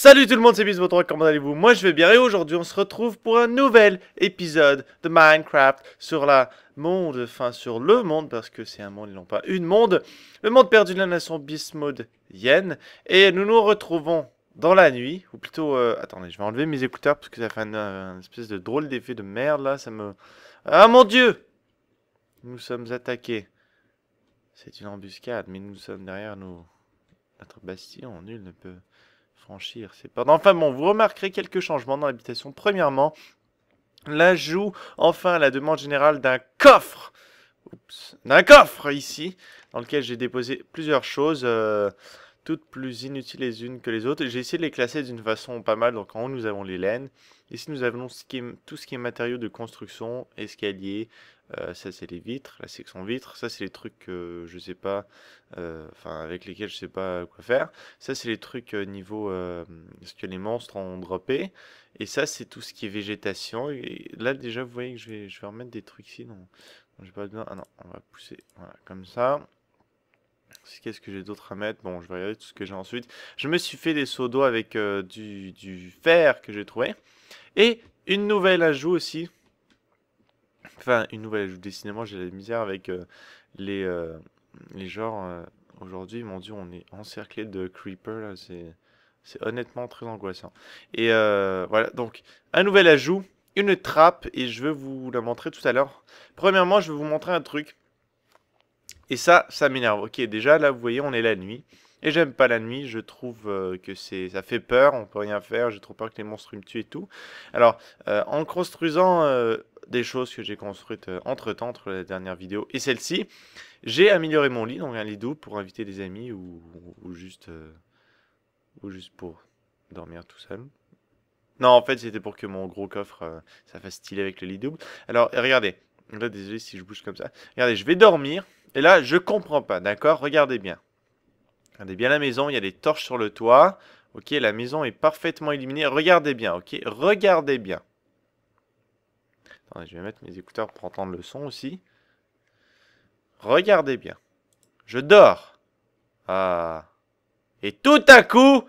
Salut tout le monde, c'est Bismuth, comment allez-vous? Moi je vais bien et aujourd'hui on se retrouve pour un nouvel épisode de Minecraft sur sur le monde, parce que c'est un monde et non pas une monde, le monde perdu de la nation bismodienne. Et nous nous retrouvons dans la nuit, ou plutôt, attendez, je vais enlever mes écouteurs parce que ça fait un espèce de drôle d'effet de merde là, ça me... Ah mon dieu! Nous sommes attaqués. C'est une embuscade, mais nous sommes derrière notre bastion, nul ne peut... franchir, c'est pas... Enfin bon, vous remarquerez quelques changements dans l'habitation. Premièrement, l'ajout, enfin, à la demande générale d'un coffre. Oups. D'un coffre, ici, dans lequel j'ai déposé plusieurs choses, toutes plus inutiles les unes que les autres. J'ai essayé de les classer d'une façon pas mal. Donc en haut, nous avons les laines. Ici, nous avons tout ce qui est matériaux de construction, escalier. Ça, c'est les vitres, la section vitres. Ça, c'est les trucs que je sais pas, enfin, avec lesquels je sais pas quoi faire. Ça, c'est les trucs niveau ce que les monstres ont droppé. Et ça, c'est tout ce qui est végétation. Et là, déjà, vous voyez que je vais remettre des trucs ici. Non, j'ai pas besoin. Ah non, on va pousser. Voilà, comme ça. Qu'est-ce que j'ai d'autre à mettre? Bon, je vais regarder tout ce que j'ai ensuite. Je me suis fait des seaux d'eau avec du fer que j'ai trouvé. Et une nouvelle ajout aussi. Enfin, une nouvelle ajout. Décidément, j'ai la misère avec les, euh, les genres. Aujourd'hui, mon Dieu, on est encerclé de creepers. Là, c'est honnêtement très angoissant. Et voilà, donc, un nouvel ajout. Une trappe. Et je vais vous la montrer tout à l'heure. Premièrement, je vais vous montrer un truc. Et ça m'énerve. Ok, déjà là, vous voyez, on est la nuit. Et j'aime pas la nuit, je trouve que ça fait peur, on peut rien faire, j'ai trop peur que les monstres me tuent et tout. Alors, en construisant des choses que j'ai construites entre-temps, entre la dernière vidéo et celle-ci, j'ai amélioré mon lit, donc un lit double pour inviter des amis ou juste pour dormir tout seul. Non, en fait, c'était pour que mon gros coffre, ça fasse stylé avec le lit double. Alors, regardez. Là, désolé si je bouge comme ça. Regardez, je vais dormir. Et là, je comprends pas, d'accord? Regardez bien. Regardez bien la maison, il y a des torches sur le toit. Ok, la maison est parfaitement illuminée. Regardez bien, ok? Regardez bien. Attendez, je vais mettre mes écouteurs pour entendre le son aussi. Regardez bien. Je dors. Ah. Et tout à coup...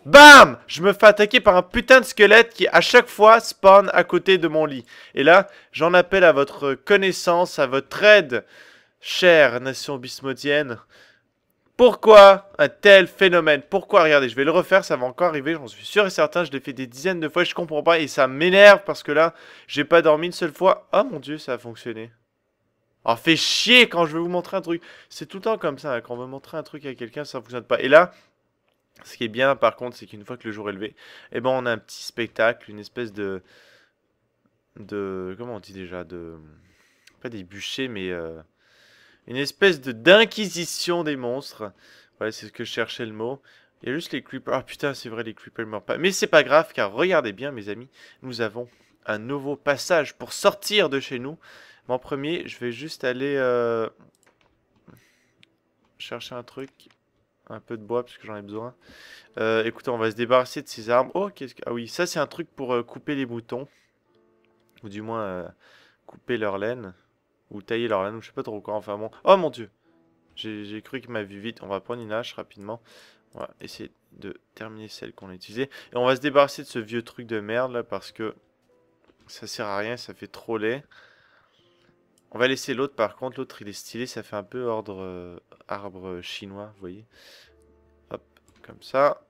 Bam! Je me fais attaquer par un putain de squelette qui à chaque fois spawn à côté de mon lit. Et là, j'en appelle à votre connaissance, à votre aide, chère nation bismodienne. Pourquoi un tel phénomène? Pourquoi? Regardez, je vais le refaire, ça va encore arriver, j'en suis sûr et certain, je l'ai fait des dizaines de fois, je comprends pas et ça m'énerve parce que là, j'ai pas dormi une seule fois. Oh mon dieu, ça a fonctionné. Oh, fait chier quand je vais vous montrer un truc. C'est tout le temps comme ça, hein, quand on veut montrer un truc à quelqu'un, ça fonctionne pas. Et là, ce qui est bien par contre, c'est qu'une fois que le jour est levé, eh ben on a un petit spectacle, une espèce comment on dit déjà, pas des bûchers, mais une espèce d'inquisition des monstres. Ouais, c'est ce que je cherchais le mot. Il y a juste les creepers. Ah putain, c'est vrai, les creepers ne meurent pas. Mais c'est pas grave, car regardez bien, mes amis, nous avons un nouveau passage pour sortir de chez nous. Mais en premier, je vais juste aller chercher un truc. Un peu de bois, parce que j'en ai besoin. Écoutez, on va se débarrasser de ces arbres. Oh, qu'est-ce que... Ah oui, ça c'est un truc pour couper les moutons. Ou du moins, couper leur laine. Ou tailler leur laine, ou je sais pas trop quoi. Enfin bon. Oh mon dieu! J'ai cru qu'il m'a vu vite. On va prendre une hache rapidement. On va essayer de terminer celle qu'on a utilisée. Et on va se débarrasser de ce vieux truc de merde là parce que ça sert à rien, ça fait trop laid. On va laisser l'autre par contre. L'autre il est stylé, ça fait un peu ordre arbre chinois, vous voyez. Hop, comme ça.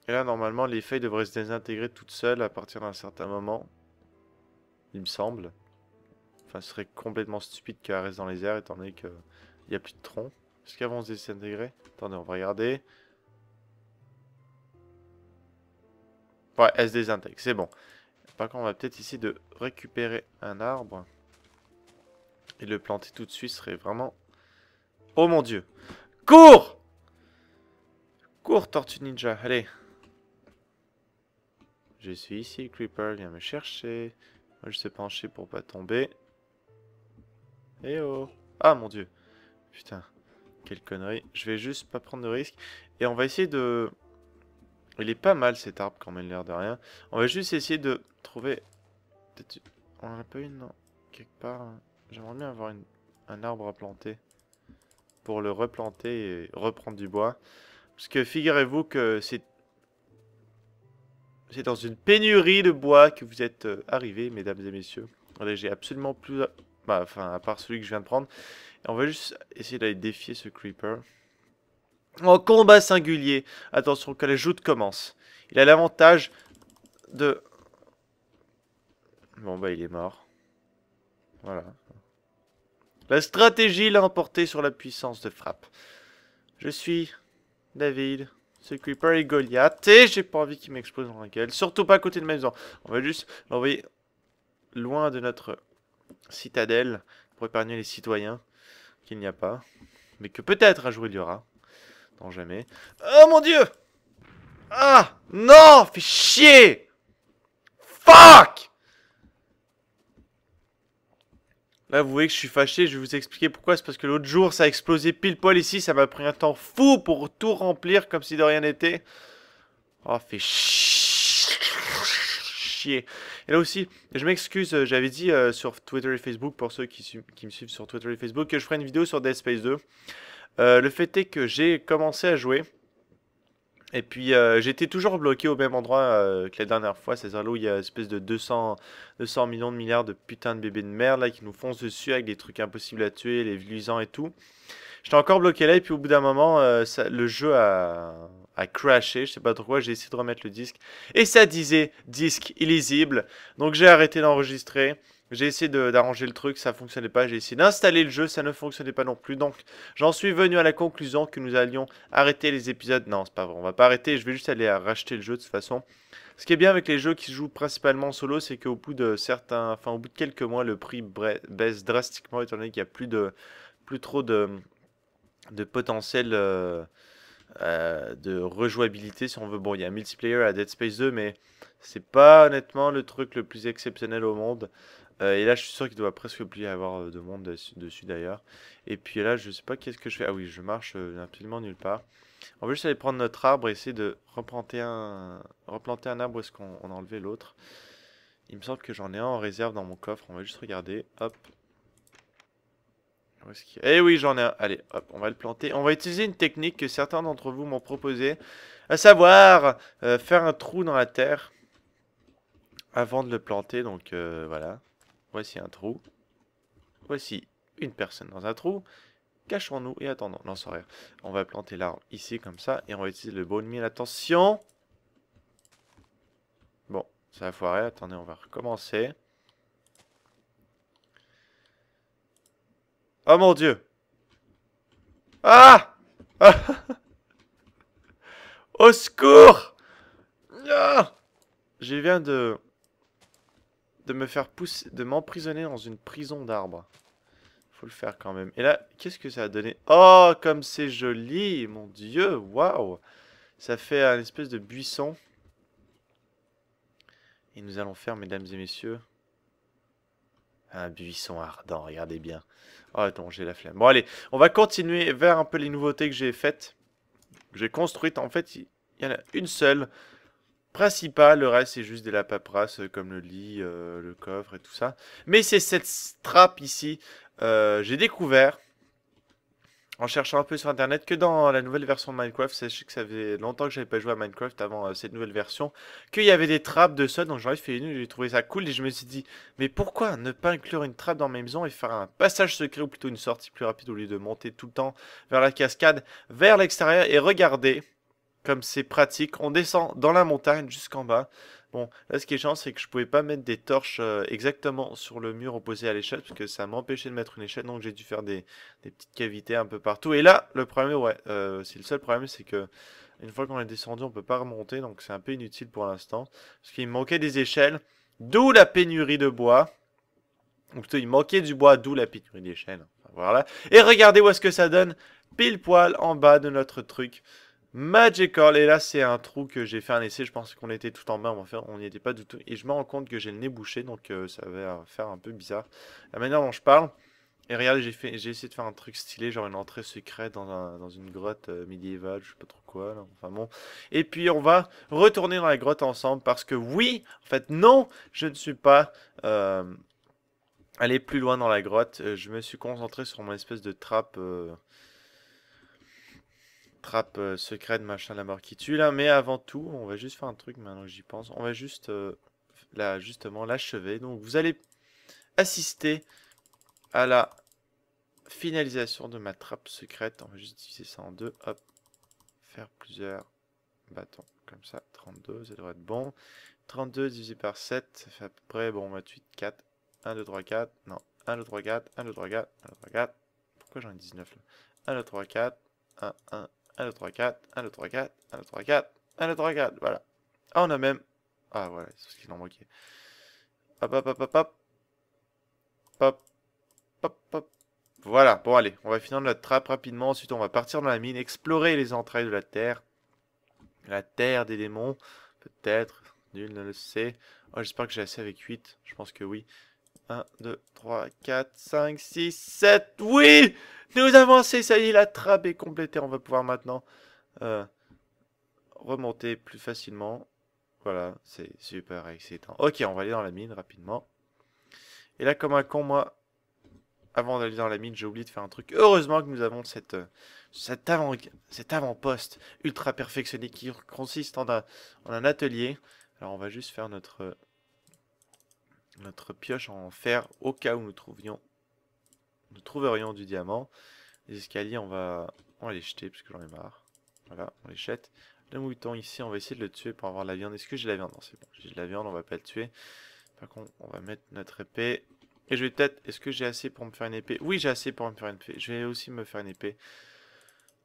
Et là normalement les feuilles devraient se désintégrer toutes seules à partir d'un certain moment. Il me semble. Enfin ce serait complètement stupide qu'elles restent dans les airs étant donné qu'il n'y a plus de tronc. Est-ce qu'elles vont se désintégrer? Attendez, on va regarder. Ouais, elle se désintègre, c'est bon. Par contre, on va peut-être essayer de récupérer un arbre. Et le planter tout de suite serait vraiment... Oh mon dieu! Cours! Cours, Tortue Ninja, allez. Je suis ici, le Creeper vient me chercher. Moi, je sais pencher pour pas tomber. Eh oh! Ah mon dieu! Putain, quelle connerie. Je vais juste pas prendre de risque. Et on va essayer de... Il est pas mal cet arbre quand même, l'air de rien. On va juste essayer de trouver... On en a pas une, non? Quelque part. Hein. J'aimerais bien avoir un arbre à planter. Pour le replanter et reprendre du bois. Parce que figurez-vous que c'est C'est dans une pénurie de bois que vous êtes arrivés, mesdames et messieurs. Là, j'ai absolument plus... Bah, enfin, à part celui que je viens de prendre. Et on va juste essayer d'aller défier ce creeper. En combat singulier. Attention, quand les joutes commencent. Il a l'avantage de... Bon, bah, il est mort. Voilà. La stratégie l'a emporté sur la puissance de frappe. Je suis David. Ce creeper est Goliath. Et j'ai pas envie qu'il m'explose dans la gueule. Surtout pas à côté de ma maison. On va juste l'envoyer loin de notre citadelle pour épargner les citoyens qu'il n'y a pas. Mais que peut-être un jour il y aura. Non, jamais. Oh mon dieu! Ah! Non! Fais chier! Fuck! Là, vous voyez que je suis fâché, je vais vous expliquer pourquoi. C'est parce que l'autre jour, ça a explosé pile poil ici. Ça m'a pris un temps fou pour tout remplir comme si de rien n'était. Oh, fais chier. Et là aussi, je m'excuse, j'avais dit sur Twitter et Facebook, pour ceux qui me suivent sur Twitter et Facebook, que je ferai une vidéo sur Dead Space 2. Le fait est que j'ai commencé à jouer. Et puis j'étais toujours bloqué au même endroit que la dernière fois, c'est-à-dire là où il y a une espèce de 200 millions de milliards de putains de bébés de merde là qui nous foncent dessus avec des trucs impossibles à tuer, les luisants et tout. J'étais encore bloqué là et puis au bout d'un moment le jeu a crashé, je sais pas trop quoi, j'ai essayé de remettre le disque et ça disait disque illisible, donc j'ai arrêté d'enregistrer. J'ai essayé d'arranger le truc, ça fonctionnait pas. J'ai essayé d'installer le jeu, ça ne fonctionnait pas non plus. Donc, j'en suis venu à la conclusion que nous allions arrêter les épisodes. Non, c'est pas vrai, on va pas arrêter. Je vais juste aller racheter le jeu de toute façon. Ce qui est bien avec les jeux qui se jouent principalement en solo, c'est qu'au bout de au bout de quelques mois, le prix baisse drastiquement étant donné qu'il y a plus trop de potentiel de rejouabilité si on veut. Bon, il y a un multiplayer à Dead Space 2, mais c'est pas honnêtement le truc le plus exceptionnel au monde. Et là, je suis sûr qu'il doit presque plus y avoir de monde dessus d'ailleurs. Et puis là, je sais pas qu'est-ce que je fais. Ah oui, je marche absolument nulle part. On va juste aller prendre notre arbre et essayer de replanter un arbre où est-ce qu'on a enlevé l'autre. Il me semble que j'en ai un en réserve dans mon coffre. On va juste regarder. Hop. Où est-ce qu'il y a... Eh oui, j'en ai un. Allez, hop, on va le planter. On va utiliser une technique que certains d'entre vous m'ont proposé. À savoir, faire un trou dans la terre avant de le planter. Donc voilà. Voici un trou. Voici une personne dans un trou. Cachons-nous et attendons. Non, sans rien. On va planter l'arbre ici comme ça. Et on va utiliser le bone meal. Attention. Bon, ça a foiré. Attendez, on va recommencer. Oh mon dieu. Ah, ah. Au secours. Ah. Je viens de me faire pousser, de m'emprisonner dans une prison d'arbres. Faut le faire quand même. Et là, qu'est-ce que ça a donné? Oh, comme c'est joli, mon dieu, waouh. Ça fait un espèce de buisson. Et nous allons faire, mesdames et messieurs, un buisson ardent, regardez bien. Oh, attends, j'ai la flemme. Bon, allez, on va continuer vers un peu les nouveautés que j'ai faites. Que j'ai construites. En fait, il y en a une seule. Principal, le reste c'est juste de la paperasse comme le lit, le coffre et tout ça. Mais c'est cette strap ici, j'ai découvert en cherchant un peu sur internet que dans la nouvelle version de Minecraft, sachez que ça fait longtemps que j'avais pas joué à Minecraft avant cette nouvelle version, qu'il y avait des trappes de ça, donc j'en ai fait une, j'ai trouvé ça cool et je me suis dit, mais pourquoi ne pas inclure une trappe dans ma maison et faire un passage secret ou plutôt une sortie plus rapide au lieu de monter tout le temps vers la cascade, vers l'extérieur et regarder. Comme c'est pratique, on descend dans la montagne jusqu'en bas. Bon, là ce qui est chiant, c'est que je pouvais pas mettre des torches exactement sur le mur opposé à l'échelle, parce que ça m'empêchait de mettre une échelle, donc j'ai dû faire des petites cavités un peu partout. Et là, le problème, ouais, c'est le seul problème, c'est que une fois qu'on est descendu, on peut pas remonter, donc c'est un peu inutile pour l'instant. Parce qu'il me manquait des échelles, d'où la pénurie de bois. Ou plutôt, il manquait du bois, d'où la pénurie d'échelles. Enfin, voilà. Et regardez où est-ce que ça donne, pile poil en bas de notre truc. Magical, et là c'est un trou que j'ai fait un essai, je pense qu'on était tout en bas, on n'y était pas du tout, et je me rends compte que j'ai le nez bouché, donc ça va faire un peu bizarre, la manière dont je parle, et regardez, j'ai essayé de faire un truc stylé, genre une entrée secrète dans une grotte médiévale, je sais pas trop quoi, là. Enfin bon, et puis on va retourner dans la grotte ensemble, parce que oui, en fait non, je ne suis pas allé plus loin dans la grotte, je me suis concentré sur mon espèce de trappe trappe secrète, machin, la mort qui tue là. Mais avant tout, on va juste faire un truc maintenant que j'y pense. On va juste, là, justement, l'achever. Donc vous allez assister à la finalisation de ma trappe secrète. On va juste diviser ça en deux. Hop. Faire plusieurs bâtons. Comme ça. 32, ça devrait être bon. 32 divisé par 7, ça fait à peu près, bon, 28, 4. 1, 2, 3, 4. Non. 1, 2, 3, 4. 1, 2, 3, 4. 1, 2, 3, 4. Pourquoi j'en ai 19 là? 1, 2, 3, 4. 1, 1. 1, 2, 3, 4. 1, 2, 3, 4. 1, 2, 3, 4. 1, 2, 3, 4. Voilà. Ah, on a même... Ah, voilà, c'est ce qu'il en manquait. Hop, hop, hop, hop, hop. Hop, hop, hop. Voilà, bon allez, on va finir notre trappe rapidement. Ensuite, on va partir dans la mine, explorer les entrailles de la terre. La terre des démons, peut-être. Nul ne le sait. Oh, j'espère que j'ai assez avec 8. Je pense que oui. 1, 2, 3, 4, 5, 6, 7. Oui! Nous avons assez, ça y est, la trappe est complétée. On va pouvoir maintenant remonter plus facilement. Voilà, c'est super excitant. Ok, on va aller dans la mine rapidement. Et là, comme un con, moi, avant d'aller dans la mine, j'ai oublié de faire un truc. Heureusement que nous avons cet avant-poste ultra perfectionné qui consiste en un atelier. Alors, on va juste faire notre pioche en fer au cas où nous trouverions du diamant. Les escaliers, on va les jeter parce que j'en ai marre. Voilà, on les jette. Le mouton ici, on va essayer de le tuer pour avoir la viande. Est-ce que j'ai la viande? Non, c'est bon, j'ai de la viande, on va pas le tuer. Par contre, on va mettre notre épée. Et je vais peut-être... Est-ce que j'ai assez pour me faire une épée? Oui, j'ai assez pour me faire une épée. Je vais aussi me faire une épée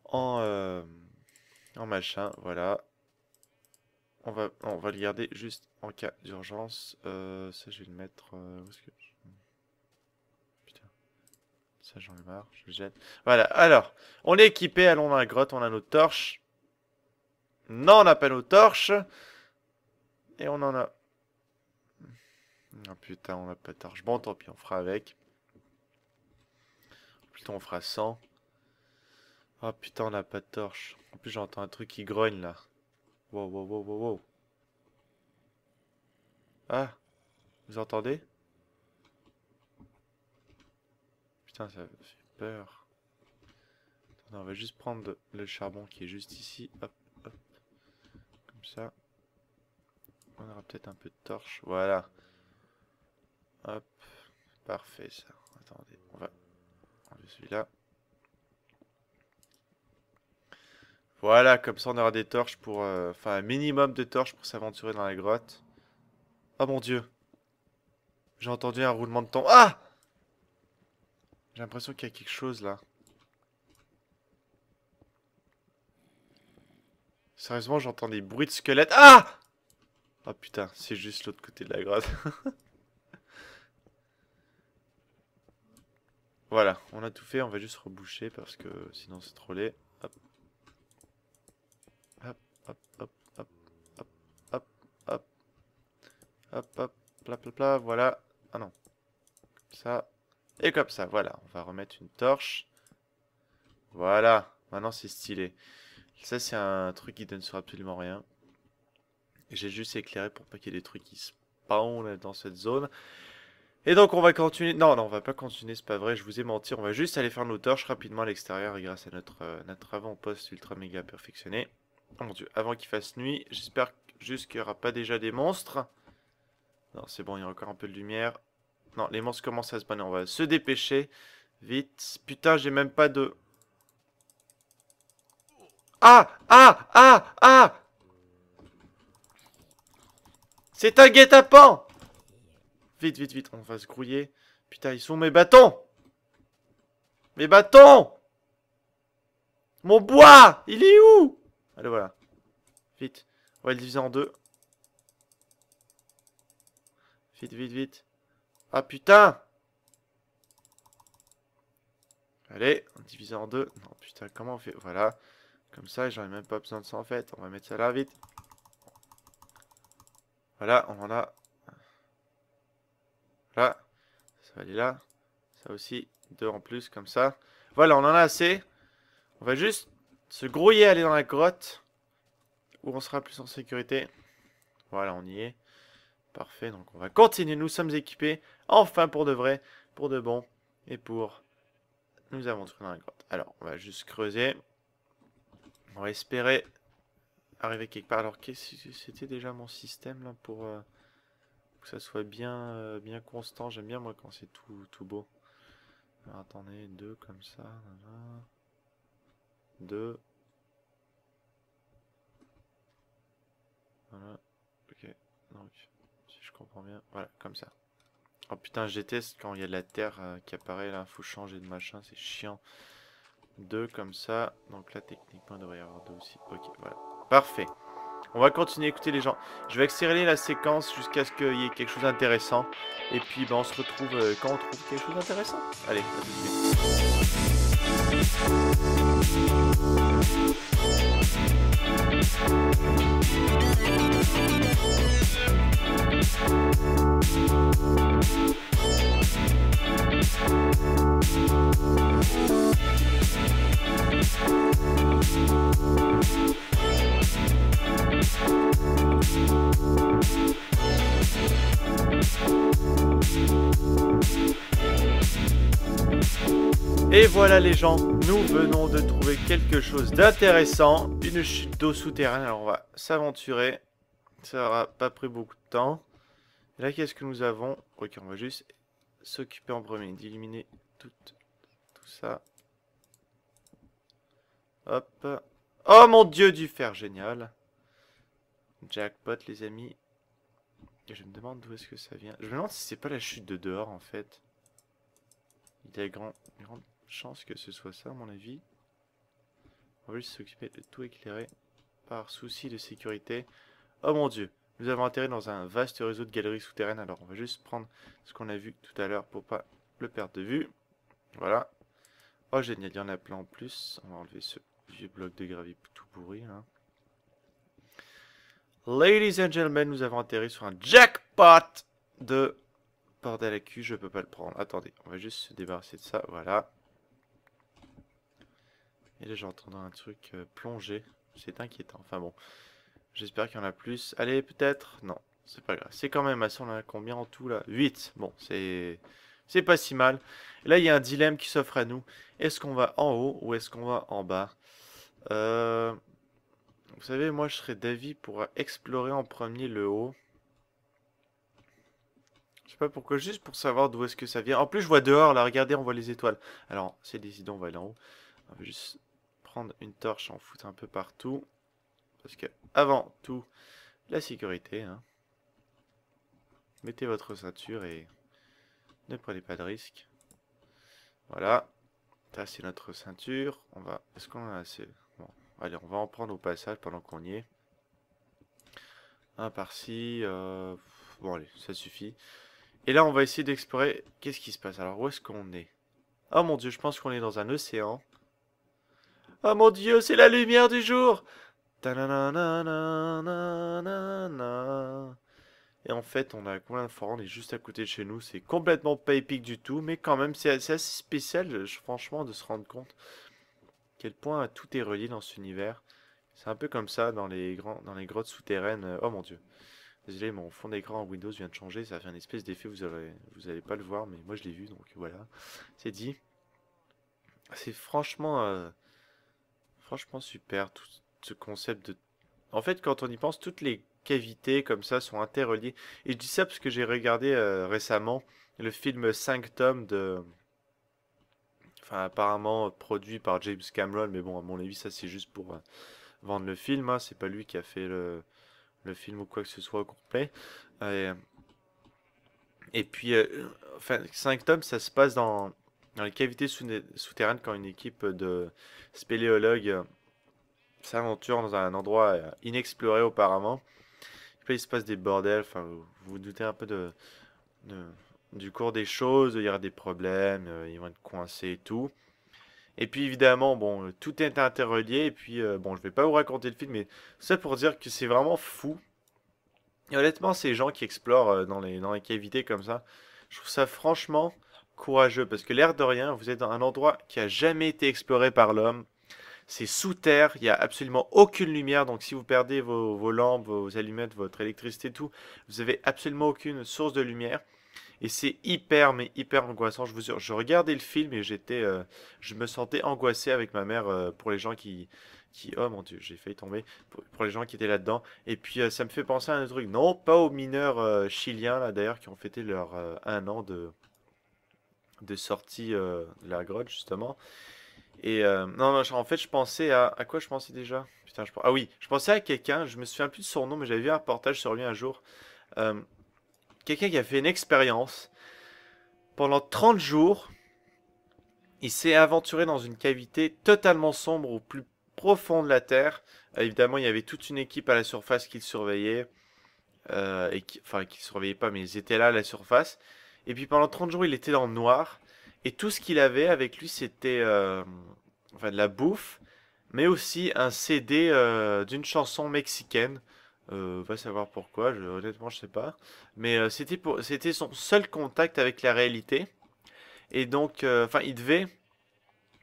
en machin, voilà. On va le garder juste en cas d'urgence. Ça, je vais le mettre... où est-ce que... Putain, ça j'en ai marre, je le jette. Voilà, alors, on est équipé, allons dans la grotte, on a nos torches. Non, on n'a pas nos torches. Et on en a... Oh putain, on n'a pas de torche. Bon, tant pis, on fera avec. Plutôt, on fera 100. Oh putain, on n'a pas de torche. En plus, j'entends un truc qui grogne là. Wow, wow, wow, wow, wow. Ah, vous entendez? Putain, ça fait peur. Attendez, on va juste prendre le charbon qui est juste ici. Hop, hop. Comme ça. On aura peut-être un peu de torche. Voilà. Hop. Parfait, ça. Attendez, on va enlever celui-là. Voilà, comme ça on aura des torches pour... Enfin, un minimum de torches pour s'aventurer dans la grotte. Oh mon dieu. J'ai entendu un roulement de tambour. Ah! J'ai l'impression qu'il y a quelque chose là. Sérieusement, j'entends des bruits de squelettes. Ah! Oh putain, c'est juste l'autre côté de la grotte. Voilà, on a tout fait, on va juste reboucher parce que sinon c'est trop laid. Hop. Hop, hop, hop, hop, hop, hop, hop. Hop, hop, pla, pla, pla, voilà. Ah non. Comme ça. Et comme ça, voilà. On va remettre une torche. Voilà. Maintenant c'est stylé. Ça c'est un truc qui donne sur absolument rien. J'ai juste éclairé pour pas qu'il y ait des trucs qui spawnent dans cette zone. Et donc on va continuer. Non, non, on va pas continuer, c'est pas vrai, je vous ai menti. On va juste aller faire nos torches rapidement à l'extérieur grâce à notre avant-poste ultra méga perfectionné. Oh mon dieu, avant qu'il fasse nuit, j'espère juste qu'il n'y aura pas déjà des monstres. Non, c'est bon, il y a encore un peu de lumière. Non, les monstres commencent à se spawner, on va se dépêcher. Vite. Putain, j'ai même pas de... Ah! Ah! Ah! Ah! C'est un guet-apens! Vite, vite, vite, on va se grouiller. Putain, ils sont mes bâtons! Mes bâtons! Mon bois! Il est où? Allez, voilà. Vite. On va le diviser en deux. Vite, vite, vite. Ah, putain! Allez, on divise en deux. Non, putain, comment on fait? Voilà. Comme ça, j'en ai même pas besoin de ça en fait. On va mettre ça là, vite. Voilà, on en a. Là. Ça va aller là. Ça aussi. Deux en plus, comme ça. Voilà, on en a assez. On va juste se grouiller, aller dans la grotte. Où on sera plus en sécurité. Voilà, on y est. Parfait, donc on va continuer. Nous sommes équipés. Enfin, pour de vrai. Pour de bon. Et pour nous aventurer dans la grotte. Alors, on va juste creuser. On va espérer arriver quelque part. Alors, qu'est-ce que c'était déjà mon système là pour que ça soit bien, bien constant? J'aime bien moi quand c'est tout beau. Alors, attendez, deux comme ça. Voilà. Deux. Voilà. Ok. Donc, si je comprends bien. Voilà, comme ça. Oh putain, je déteste quand il y a de la terre qui apparaît là. Faut changer de machin, c'est chiant. Deux comme ça. Donc là, techniquement, il devrait y avoir deux aussi. Ok, voilà. Parfait. On va continuer à écouter les gens. Je vais accélérer la séquence jusqu'à ce qu'il y ait quelque chose d'intéressant. Et puis, ben, on se retrouve quand on trouve quelque chose d'intéressant. Allez, à tout Et voilà les gens, nous venons de trouver quelque chose d'intéressant, une chute d'eau souterraine. Alors on va s'aventurer, ça n'aura pas pris beaucoup de temps. Et là qu'est-ce que nous avons? Ok, on va juste s'occuper en premier d'illuminer tout ça. Hop. Oh mon dieu, du fer, génial. Jackpot les amis. Et je me demande d'où est-ce que ça vient. Je me demande si c'est pas la chute de dehors en fait. Il y a grande chance que ce soit ça à mon avis. On va juste s'occuper de tout éclairer par souci de sécurité. Oh mon dieu, nous avons atterri dans un vaste réseau de galeries souterraines. Alors on va juste prendre ce qu'on a vu tout à l'heure pour pas le perdre de vue. Voilà. Oh génial, il y en a plein en plus. On va enlever ce vieux bloc de gravier tout pourri là. Ladies and gentlemen, nous avons atterri sur un jackpot de bordel à cul. Je peux pas le prendre. Attendez, on va juste se débarrasser de ça. Voilà. Et là j'entends un truc plonger. C'est inquiétant. Enfin bon. J'espère qu'il y en a plus. Allez, peut-être. Non, c'est pas grave. C'est quand même assez. On en a combien en tout là? 8. Bon, c'est pas si mal. Et là, il y a un dilemme qui s'offre à nous. Est-ce qu'on va en haut ou est-ce qu'on va en bas? Vous savez, moi, je serais d'avis pour explorer en premier le haut. Je sais pas pourquoi, juste pour savoir d'où est-ce que ça vient. En plus, je vois dehors, là, regardez, on voit les étoiles. Alors, c'est décidé, on va aller en haut. On va juste prendre une torche, en foutre un peu partout. Parce que, avant tout, la sécurité, hein. Mettez votre ceinture et ne prenez pas de risques. Voilà. Ça, c'est notre ceinture. On va... Est-ce qu'on a assez... Bon, allez, on va en prendre au passage pendant qu'on y est. Un par-ci. Bon, allez, ça suffit. Et là, on va essayer d'explorer. Qu'est-ce qui se passe? Alors, où est-ce qu'on est? Oh mon dieu, je pense qu'on est dans un océan. Oh mon dieu, c'est la lumière du jour! Ta-na-na-na-na-na-na-na. Et en fait, on a combien de fois? On est juste à côté de chez nous. C'est complètement pas épique du tout. Mais quand même, c'est assez spécial, franchement, de se rendre compte quel point tout est relié dans cet univers. C'est un peu comme ça dans les grottes souterraines. Oh mon dieu. Désolé, mon fond d'écran en Windows vient de changer. Ça fait un espèce d'effet. Vous allez pas le voir, mais moi je l'ai vu. Donc voilà. C'est dit. C'est franchement super. Tout ce concept de... En fait, quand on y pense, toutes les cavités comme ça sont interreliées. Et je dis ça parce que j'ai regardé récemment le film 5 tomes de... Enfin, apparemment produit par James Cameron, mais bon, à mon avis, ça c'est juste pour vendre le film, hein. C'est pas lui qui a fait le film ou quoi que ce soit au complet. Euh, et puis, enfin, 5 tomes, ça se passe dans les cavités souterraines quand une équipe de spéléologues s'aventure dans un endroit inexploré auparavant. Et puis, il se passe des bordels, enfin, vous vous doutez un peu de- du cours des choses, il y aura des problèmes, ils vont être coincés et tout. Et puis évidemment, bon, tout est interrelié. Et puis, bon, je vais pas vous raconter le film, mais ça pour dire que c'est vraiment fou. Et honnêtement, ces gens qui explorent dans les cavités comme ça, je trouve ça franchement courageux. Parce que l'air de rien, vous êtes dans un endroit qui a jamais été exploré par l'homme. C'est sous terre, il n'y a absolument aucune lumière. Donc si vous perdez vos lampes, vos allumettes, votre électricité, tout, vous avez absolument aucune source de lumière. Et c'est hyper, mais hyper angoissant. Je vous jure, je regardais le film et je me sentais angoissé avec ma mère pour les gens Oh mon dieu, j'ai failli tomber pour les gens qui étaient là-dedans. Et puis ça me fait penser à un truc. Non, pas aux mineurs chiliens là d'ailleurs qui ont fêté leur 1 an de sortie de la grotte justement. Et non, non, en fait je pensais à quoi je pensais déjà? Putain, ah oui, je pensais à quelqu'un, je me souviens plus de son nom, mais j'avais vu un reportage sur lui un jour. Euh, Quelqu'un qui a fait une expérience. Pendant 30 jours, il s'est aventuré dans une cavité totalement sombre au plus profond de la Terre. Évidemment, il y avait toute une équipe à la surface qui le surveillait. Enfin, qui le surveillait pas, mais ils étaient là à la surface. Et puis pendant 30 jours, il était dans le noir. Et tout ce qu'il avait avec lui, c'était enfin, de la bouffe, mais aussi un CD d'une chanson mexicaine. Va savoir pourquoi, honnêtement, je sais pas. Mais c'était son seul contact avec la réalité. Et donc, enfin, il devait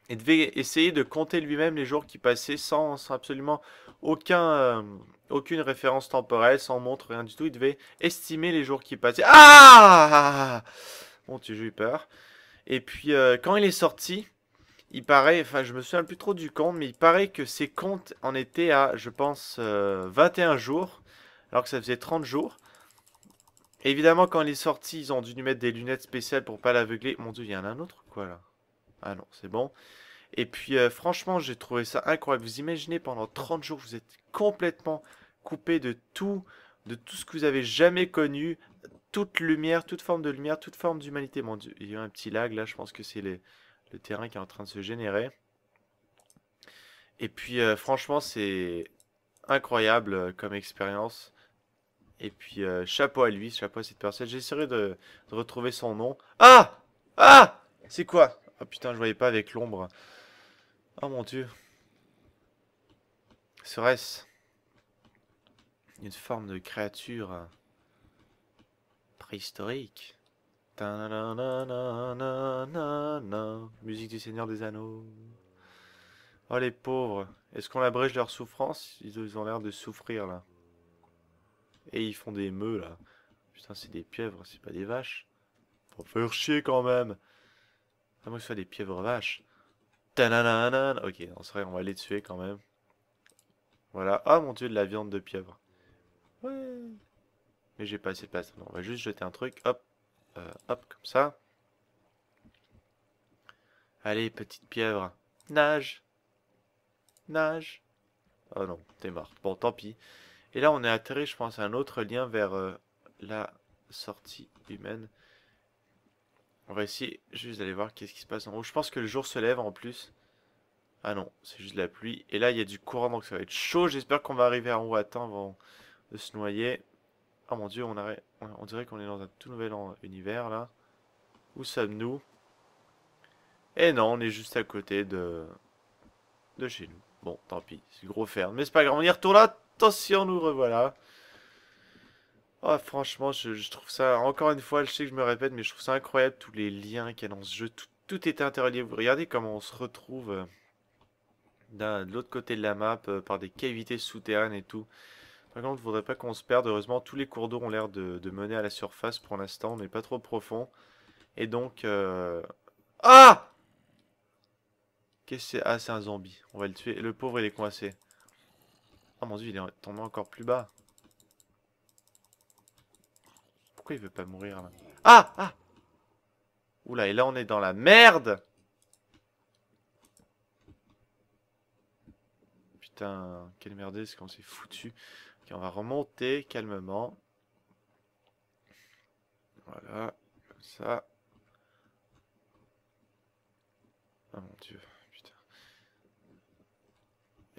essayer de compter lui-même les jours qui passaient sans absolument aucune référence temporelle, sans montre, rien du tout. Il devait estimer les jours qui passaient. Ah! Bon, j'ai eu peur. Et puis, quand il est sorti, il paraît, enfin, je me souviens plus trop du compte, mais il paraît que ses comptes en étaient à, je pense, 21 jours, alors que ça faisait 30 jours. Et évidemment, quand il est sorti, ils ont dû lui mettre des lunettes spéciales pour pas l'aveugler. Mon Dieu, il y en a un autre, quoi, là? Ah non, c'est bon. Et puis franchement, j'ai trouvé ça incroyable. Vous imaginez, pendant 30 jours, vous êtes complètement coupé de tout ce que vous avez jamais connu, toute lumière, toute forme de lumière, toute forme d'humanité. Mon Dieu, il y a un petit lag là, je pense que c'est le terrain qui est en train de se générer. Et puis franchement, c'est incroyable comme expérience. Et puis chapeau à lui, chapeau à cette personne. J'essaierai de retrouver son nom. Ah! Ah! C'est quoi? Ah putain, je voyais pas avec l'ombre. Oh mon Dieu. Serait-ce une forme de créature préhistorique? Ta-na-na-na-na-na-na. Musique du Seigneur des Anneaux. Oh les pauvres. Est-ce qu'on abrège leur souffrance? Ils ont l'air de souffrir là. Et ils font des meux là. Putain, c'est des pieuvres, c'est pas des vaches. Pour faire chier quand même. À moins que ce soit des pieuvres vaches. Ta-na-na-na. Ok, non, c'est vrai, on va les tuer quand même. Voilà. Ah mon dieu, de la viande de pieuvre. Ouais. Mais j'ai pas assez de place. Non, on va juste jeter un truc. Hop. Hop, comme ça. Allez, petite pieuvre. Nage. Nage. Oh non, t'es morte. Bon, tant pis. Et là, on est atterri, je pense, à un autre lien vers la sortie humaine. On va essayer juste d'aller voir qu'est-ce qui se passe en haut. Je pense que le jour se lève en plus. Ah non, c'est juste la pluie. Et là, il y a du courant, donc ça va être chaud. J'espère qu'on va arriver en haut à temps avant de se noyer. Oh mon dieu, on dirait qu'on est dans un tout nouvel univers là. Où sommes-nous? Et non, on est juste à côté de chez nous. Bon, tant pis, c'est gros ferme. Mais c'est pas grave, on y retourne. Attention, nous revoilà. Oh, franchement, je trouve ça, encore une fois, je sais que je me répète, mais je trouve ça incroyable tous les liens qu'il y a dans ce jeu. Tout est interrelié. Vous regardez comment on se retrouve de l'autre côté de la map par des cavités souterraines et tout. Par contre, il ne faudrait pas qu'on se perde. Heureusement, tous les cours d'eau ont l'air de mener à la surface pour l'instant. On n'est pas trop profond. Et donc... Ah! Qu'est-ce que c'est? Ah, c'est un zombie. On va le tuer. Le pauvre, il est coincé. Oh mon dieu, il est tombé encore plus bas. Pourquoi il veut pas mourir là? Ah! Ah! Oula, et là on est dans la merde! Putain, quelle merde ce qu'on s'est foutu. Ok, on va remonter calmement. Voilà, comme ça. Oh mon dieu, putain.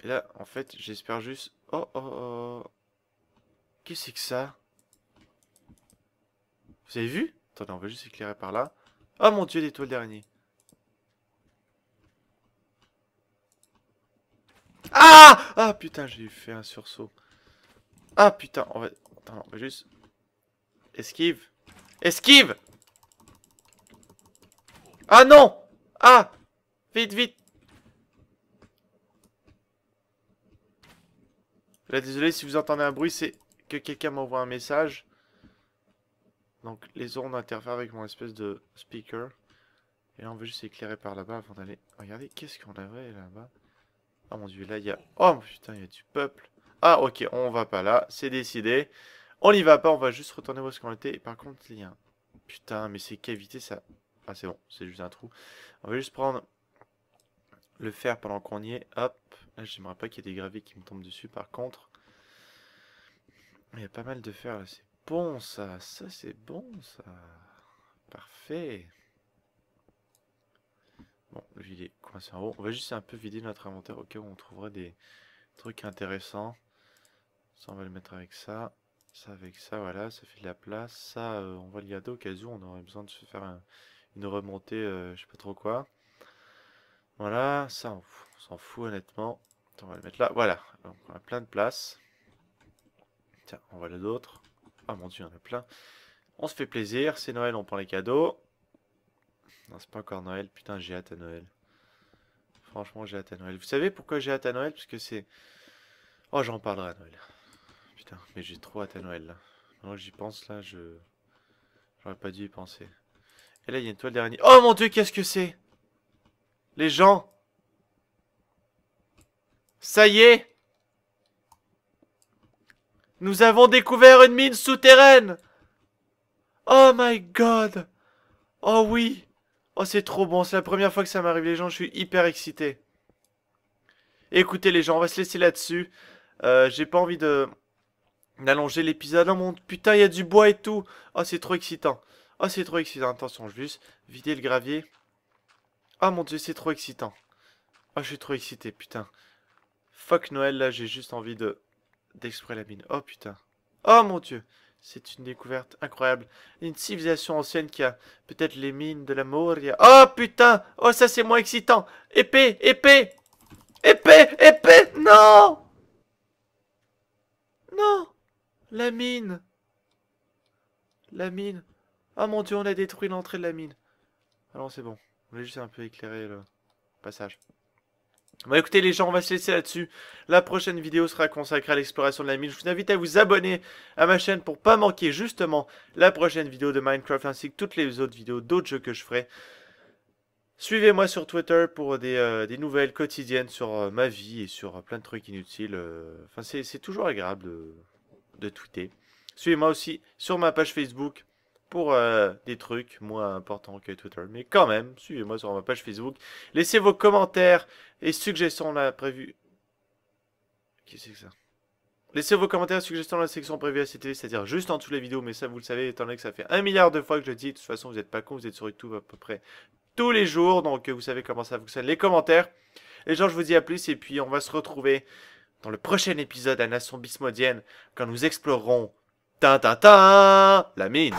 Et là, en fait, j'espère juste... Oh, oh, oh. Qu'est-ce que c'est que ça? Vous avez vu? Attendez, on va juste éclairer par là. Oh mon dieu, l'étoile d'araignée. Ah! Ah putain, j'ai fait un sursaut. Ah putain, attends, on va juste... Esquive. Esquive! Ah non! Ah! Vite, vite! Là, désolé si vous entendez un bruit, c'est que quelqu'un m'envoie un message. Donc, les ondes interfèrent avec mon espèce de speaker. Et là, on veut juste éclairer par là-bas avant d'aller... Regardez, qu'est-ce qu'on avait là-bas? Oh mon dieu, là il y a... Oh putain, il y a du peuple. Ah ok, on va pas là, c'est décidé. On n'y va pas, on va juste retourner où est-ce qu'on était. Et par contre, il y a un... Putain, mais c'est cavité ça... Ah c'est bon, c'est juste un trou. On va juste prendre le fer pendant qu'on y est. Hop. Là, j'aimerais pas qu'il y ait des graviers qui me tombent dessus par contre. Il y a pas mal de fer là, c'est bon ça. Ça c'est bon ça. Parfait. Bon, lui il est coincé en haut. On va juste un peu vider notre inventaire au cas où on trouverait des trucs intéressants. Ça on va le mettre avec ça. Ça avec ça, voilà, ça fait de la place. Ça, on va le garder au cas où on aurait besoin de se faire une remontée, je sais pas trop quoi. Voilà, ça on s'en fout honnêtement. Attends, on va le mettre là, voilà. Donc, on a plein de place. Tiens, on va le d'autres. Ah mon dieu, on en a plein. On se fait plaisir, c'est Noël, on prend les cadeaux. Non, c'est pas encore Noël, putain, j'ai hâte à Noël. Franchement, j'ai hâte à Noël. Vous savez pourquoi j'ai hâte à Noël? Parce que c'est... Oh, j'en parlerai à Noël. Putain, mais j'ai trop hâte à Noël, là. Maintenant que j'y pense, là, j'aurais pas dû y penser. Et là, il y a une toile d'araignée. Oh mon dieu, qu'est-ce que c'est? Les gens! Ça y est! Nous avons découvert une mine souterraine! Oh my god! Oh oui! Oh, c'est trop bon, c'est la première fois que ça m'arrive, les gens, je suis hyper excité. Écoutez, les gens, on va se laisser là-dessus. J'ai pas envie d'allonger l'épisode. Oh mon putain, il y a du bois et tout! Oh, c'est trop excitant. Oh, c'est trop excitant. Attention, je vais juste vider le gravier. Oh mon dieu, c'est trop excitant. Oh, je suis trop excité, putain. Fuck Noël, là, j'ai juste envie d'explorer la mine. Oh putain. Oh mon dieu. C'est une découverte incroyable. Une civilisation ancienne qui a peut-être les mines de la Moria. Oh putain. Oh, ça c'est moins excitant. Épée, épée. Épée, épée. Non. Non. La mine. La mine. Oh mon dieu, on a détruit l'entrée de la mine. Alors c'est bon. On va juste un peu éclairer le passage. Bon écoutez les gens, on va se laisser là-dessus. La prochaine vidéo sera consacrée à l'exploration de la mine. Je vous invite à vous abonner à ma chaîne pour pas manquer justement la prochaine vidéo de Minecraft ainsi que toutes les autres vidéos d'autres jeux que je ferai. Suivez-moi sur Twitter pour des nouvelles quotidiennes sur ma vie et sur plein de trucs inutiles. Enfin c'est toujours agréable de tweeter. Suivez-moi aussi sur ma page Facebook pour des trucs moins importants que Twitter. Mais quand même, suivez-moi sur ma page Facebook. Laissez vos commentaires et suggestions là prévues. Qu'est-ce que c'est que ça? Laissez vos commentaires et suggestions dans la section prévue à CTV, c'est-à-dire juste en dessous les vidéos. Mais ça, vous le savez, étant donné que ça fait 1 milliard de fois que je le dis. De toute façon, vous n'êtes pas con, vous êtes sur YouTube à peu près tous les jours. Donc, vous savez comment ça fonctionne. Les commentaires. Les gens, je vous dis à plus. Et puis, on va se retrouver dans le prochain épisode à Nation Bismodienne quand nous explorerons la mine.